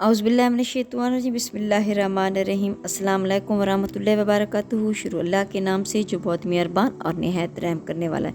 औज़ुबिल्लाहि बिस्मिल्लाहिर्रहमानिर्रहीम। अस्सलाम वालेकुम वरहमतुल्लाहि वबरकातुहू। शुरू अल्लाह के नाम से जो बहुत मेहरबान और निहायत रहम करने वाला है।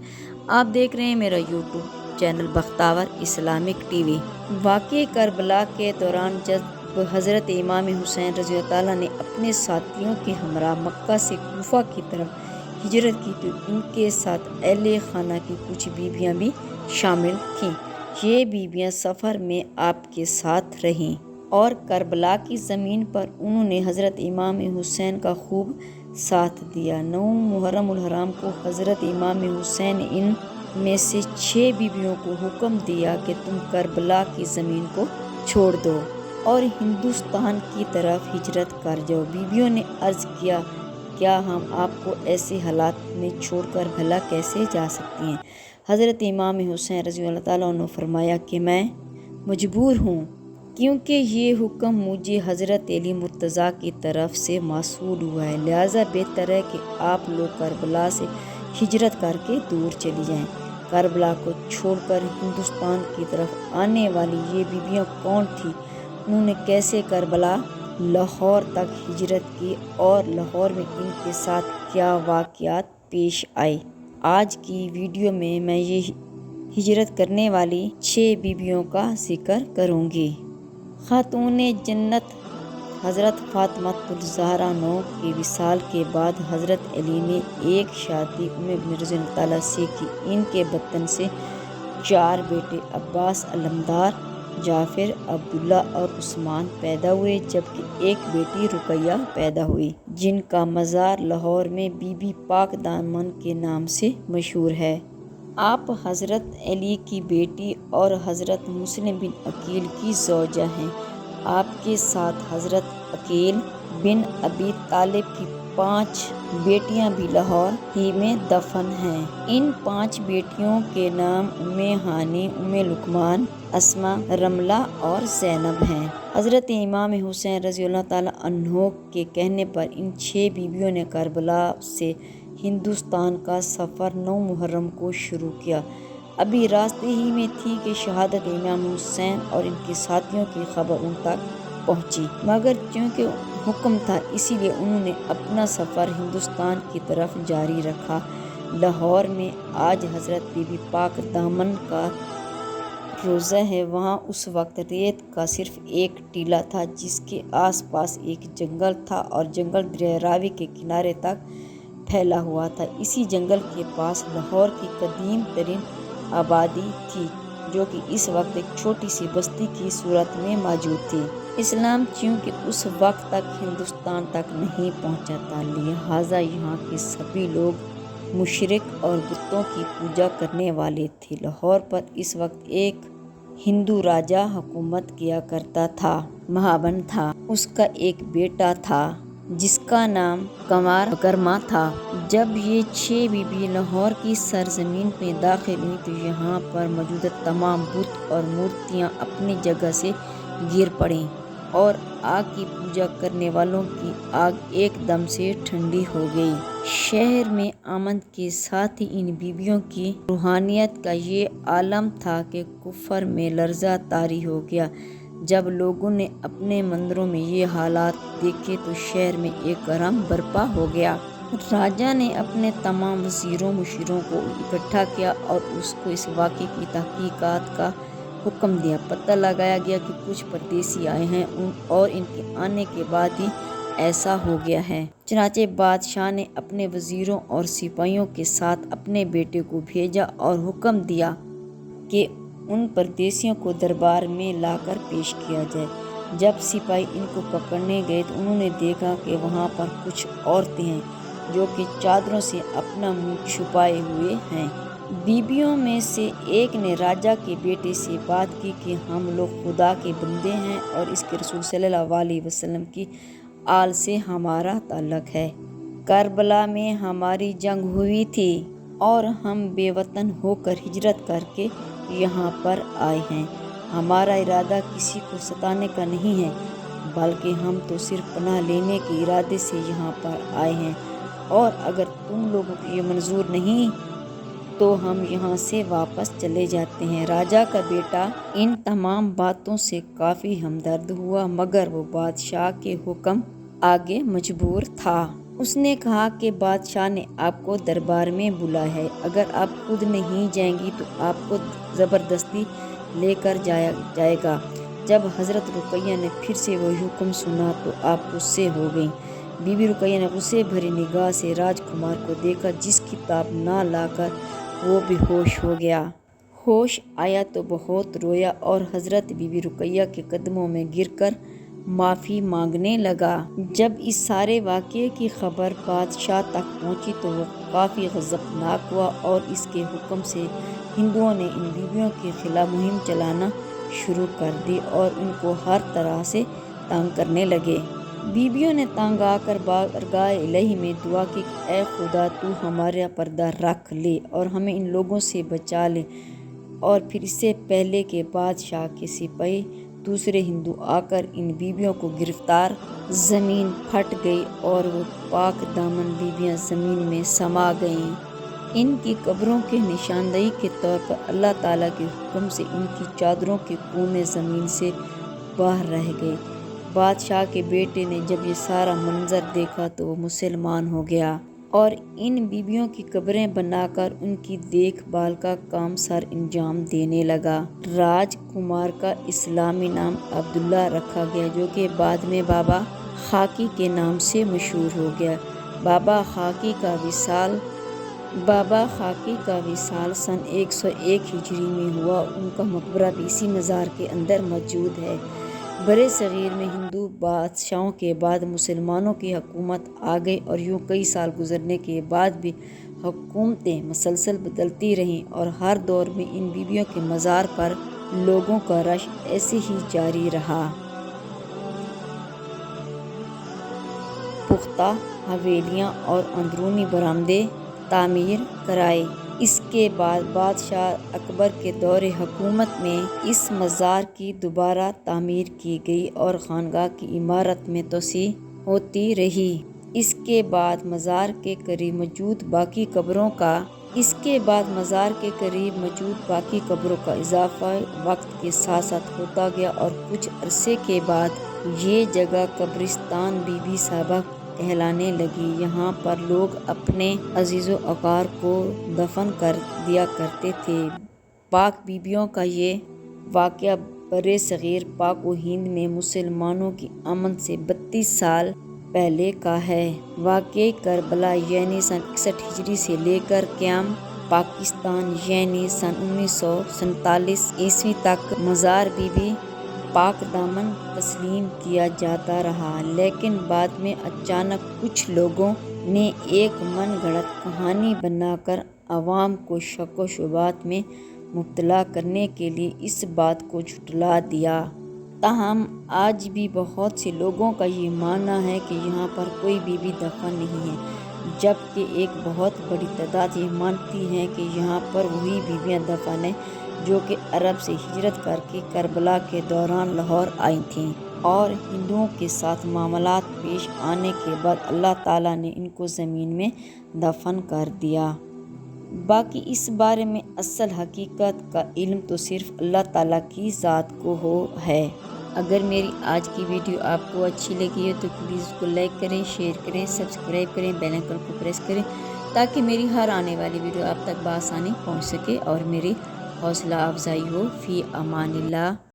आप देख रहे हैं मेरा YouTube channel Bakhtawar Islamic TV. वाक़े करबला के दौरान जब हज़रत इमाम हुसैन रज़ी अल्लाह ताला ने अपने साथियों के हमरा मक्का से कूफा की तरफ हिजरत की तो इनके साथ अहले खाना की कुछ बीबियाँ भी शामिल थीं। ये बीबियाँ सफ़र में आपके साथ रहीं और करबला की ज़मीन पर उन्होंने हज़रत इमाम हुसैन का खूब साथ दिया। 9 मुहर्रमुल हराम को हज़रत इमाम हुसैन ने इन में से 6 बीबियों को हुक्म दिया कि तुम करबला की ज़मीन को छोड़ दो और हिंदुस्तान की तरफ हिजरत कर जाओ। बीबियों ने अर्ज़ किया, क्या हम आपको ऐसे हालात में छोड़कर भला कैसे जा सकती हैं? हज़रत इमाम हुसैन रज़ी अल्लाह ताला अन्हु फरमाया कि मैं मजबूर हूँ, क्योंकि ये हुक्म मुझे हज़रत अली मुर्तज़ा की तरफ से मौसूल हुआ है। लिहाजा बेहतर है कि आप लोग करबला से हिजरत करके दूर चली जाएं। करबला को छोड़कर हिंदुस्तान की तरफ आने वाली ये बीबियाँ कौन थी, उन्होंने कैसे करबला लाहौर तक हिजरत की और लाहौर में इनके साथ क्या वाक़यात पेश आए, आज की वीडियो में मैं ये हिजरत करने वाली 6 बीबियों का जिक्र करूँगी। खातूने जन्नत हज़रत फ़ातिमातुल ज़हरा 9 के विसाल के बाद हज़रत अली ने एक शादी उम्मे बिन रज़ी अल्लाह ताला से की। इनके बतन से 4 बेटे अब्बास, अलमदार, जाफ़िर, अब्दुल्ला और उस्मान पैदा हुए, जबकि एक बेटी रुकैया पैदा हुई, जिनका मज़ार लाहौर में बीबी पाक दामन के नाम से मशहूर है। आप हज़रत अली की बेटी और हज़रत मुस्लिम बिन अकील की ज़ौजा हैं। आपके साथ हज़रत अकील बिन अबी तालिब की 5 बेटियां भी लाहौर ही में दफन हैं। इन 5 बेटियों के नाम उम्मे हानी, उम्मे लुकमान, अस्मा, रमला और ज़ैनब हैं। हज़रत इमाम हुसैन रज़ी अल्लाह ताला अन्हो के कहने पर इन 6 बीबियों ने करबला से हिंदुस्तान का सफ़र 9 मुहर्रम को शुरू किया। अभी रास्ते ही में थी कि शहादत इमाम हुसैन और इनके साथियों की खबर उन तक पहुंची, मगर चूँकि हुक्म था इसीलिए उन्होंने अपना सफ़र हिंदुस्तान की तरफ जारी रखा। लाहौर में आज हज़रत बीबी पाक दामन का रोज़ा है। वहाँ उस वक्त रेत का सिर्फ एक टीला था, जिसके आसपास एक जंगल था और जंगल दरिया रावी के किनारे तक फैला हुआ था। इसी जंगल के पास लाहौर की कदीम तरीन आबादी थी, जो कि इस वक्त एक छोटी सी बस्ती की सूरत में मौजूद थी। इस्लाम चूँकि उस वक्त तक हिंदुस्तान तक नहीं पहुँचा था, लिहाजा यहाँ के सभी लोग मुशरिक और बुतों की पूजा करने वाले थे। लाहौर पर इस वक्त एक हिंदू राजा हुकूमत किया करता था, महाबन था। उसका एक बेटा था जिसका नाम कंवर बकरमा था। जब ये 6 बीबी लाहौर की सरजमीन में दाखिल हुई तो यहाँ पर मौजूद तमाम बुत और मूर्तियाँ अपनी जगह से गिर पड़ीं और आग की पूजा करने वालों की आग एकदम से ठंडी हो गई। शहर में आमद के साथ ही इन बीबियों की रूहानियत का ये आलम था कि कुफर में लर्जा तारी हो गया। जब लोगों ने अपने मंदिरों में ये हालात देखे तो शहर में एक गरम बर्पा हो गया। राजा ने अपने तमाम वज़ीरों मुशीरों को इकट्ठा किया और उसको इस वाक़े की तहकीकात का हुक्म दिया। पता लगाया गया कि कुछ परदेसी आए हैं और इनके आने के बाद ही ऐसा हो गया है। चनाचे बादशाह ने अपने वज़ीरों और सिपाहियों के साथ अपने बेटे को भेजा और हुक्म दिया कि उन परदेसियों को दरबार में लाकर पेश किया जाए। जब सिपाही इनको पकड़ने गए तो उन्होंने देखा कि वहाँ पर कुछ औरतें हैं जो कि चादरों से अपना मुंह छुपाए हुए हैं। बीबियों में से एक ने राजा के बेटे से बात की कि हम लोग खुदा के बंदे हैं और इसके रसूल सल्लल्लाहु अलैहि वसल्लम की आल से हमारा ताल्लुक़ है। करबला में हमारी जंग हुई थी और हम बेवतन होकर हिजरत करके यहाँ पर आए हैं। हमारा इरादा किसी को सताने का नहीं है, बल्कि हम तो सिर्फ पनाह लेने के इरादे से यहाँ पर आए हैं। और अगर तुम लोगों को ये मंजूर नहीं تو ہم یہاں سے واپس چلے جاتے ہیں۔ راجا کا بیٹا ان تمام باتوں سے کافی ہمدرد ہوا، مگر وہ بادشاہ کے حکم آگے مجبور تھا۔ اس نے کہا کہ بادشاہ نے آپ کو دربار میں بلایا ہے، اگر آپ خود نہیں جائیں گی تو آپ کو زبردستی لے کر جائے گا۔ جب حضرت رقیہ نے پھر سے وہی حکم سنا تو آپ غصے ہو گئیں۔ بی بی رقیہ نے غصے بھری نگاہ سے راجکمار کو دیکھا، جس کی تاب نہ لا کر وہ بے ہوش ہو گیا۔ ہوش آیا تو بہت رویا اور حضرت بی بی رقیہ کے قدموں میں گر کر معافی مانگنے لگا۔ جب اس سارے واقعے کی خبر بادشاہ تک پہنچی تو وہ کافی غضبناک ہوا اور اس کے حکم سے ہندوؤں نے ان بیویوں کے خلاف مہم چلانا شروع کر دی اور ان کو ہر طرح سے تنگ کرنے لگے۔ بیویوں نے تنگ آ کر بارگاہ الہی میں دعا کی کہ اے خدا، تو ہمارا پردہ رکھ لے اور ہمیں ان لوگوں سے بچا لے۔ اور پھر اس سے پہلے کہ بادشاہ کے سپاہی دوسرے ہندو آ کر ان بیویوں کو گرفتار، زمین پھٹ گئی اور وہ پاک دامن بیویاں زمین میں سما گئیں۔ ان کی قبروں کے نشاندہی کے طور پر اللہ تعالیٰ کے حکم سے ان کی چادروں کے کونے زمین سے باہر رہ گئے۔ بادشاہ کے بیٹے نے جب یہ سارا منظر دیکھا تو وہ مسلمان ہو گیا اور ان بیویوں کی قبریں بنا کر ان کی دیکھ بھال کا کام سر انجام دینے لگا۔ راج کمار کا اسلامی نام عبداللہ رکھا گیا، جو کہ بعد میں بابا خاکی کے نام سے مشہور ہو گیا۔ بابا خاکی کا وصال سن 101 ہجری میں ہوا۔ ان کا مقبرہ بھی اسی مزار کے اندر موجود ہے۔ برِ صغیر میں ہندو بادشاہوں کے بعد مسلمانوں کی حکومت آ گئی اور یوں کئی سال گزرنے کے بعد بھی حکومتیں مسلسل بدلتی رہیں اور ہر دور میں ان بیویوں کے مزار پر لوگوں کا رش ایسے ہی جاری رہا۔ پختہ حویلیاں اور اندرونی برآمدے تعمیر کرائے۔ اس کے بعد بادشاہ اکبر کے دور حکومت میں اس مزار کی دوبارہ تعمیر کی گئی اور خانقاہ کی عمارت میں توسیع ہوتی رہی۔ اس کے بعد مزار کے قریب موجود باقی قبروں کا اضافہ وقت کے ساتھ ساتھ ہوتا گیا اور کچھ عرصے کے بعد یہ جگہ قبرستان بی بی صاحبہ کہلانے لگی۔ یہاں پر لوگ اپنے عزیز و اقارب کو دفن کر دیا کرتے تھے۔ پاک بیویوں کا یہ واقعہ برِ صغیر پاک و ہند میں مسلمانوں کی آمد سے 32 سال پہلے کا ہے۔ واقعہ کربلا یعنی سن 61 ہجری سے لے کر قیام پاکستان یعنی سن 1947 عیسوی تک مزار بی بی پاک دامن تسلیم کیا جاتا رہا، لیکن بعد میں اچانک کچھ لوگوں نے ایک من گھڑت کہانی بنا کر عوام کو شک و شبہات میں مبتلا کرنے کے لیے اس بات کو جھٹلا دیا۔ تاہم آج بھی بہت سے لوگوں کا یہ ماننا ہے کہ یہاں پر کوئی بی بی دفن نہیں ہے، جبکہ ایک بہت بڑی تعداد یہ مانتی ہے کہ یہاں پر وہی بیویاں دفن ہیں جو کہ عرب سے ہجرت کر کے کربلا کے دوران لاہور آئی تھیں اور ہندوؤں کے ساتھ معاملات پیش آنے کے بعد اللہ تعالیٰ نے ان کو زمین میں دفن کر دیا۔ باقی اس بارے میں اصل حقیقت کا علم تو صرف اللہ تعالیٰ کی ذات کو ہے۔ اگر میری آج کی ویڈیو آپ کو اچھی لگی ہے تو پلیز اس کو لائک کریں، شیئر کریں، سبسکرائب کریں، بیل آئیکن کو پریس کریں تاکہ میری ہر آنے والی ویڈیو آپ تک بآسانی پہنچ سکے اور میری حوصلہ افزائی ہو۔ فی امان اللہ۔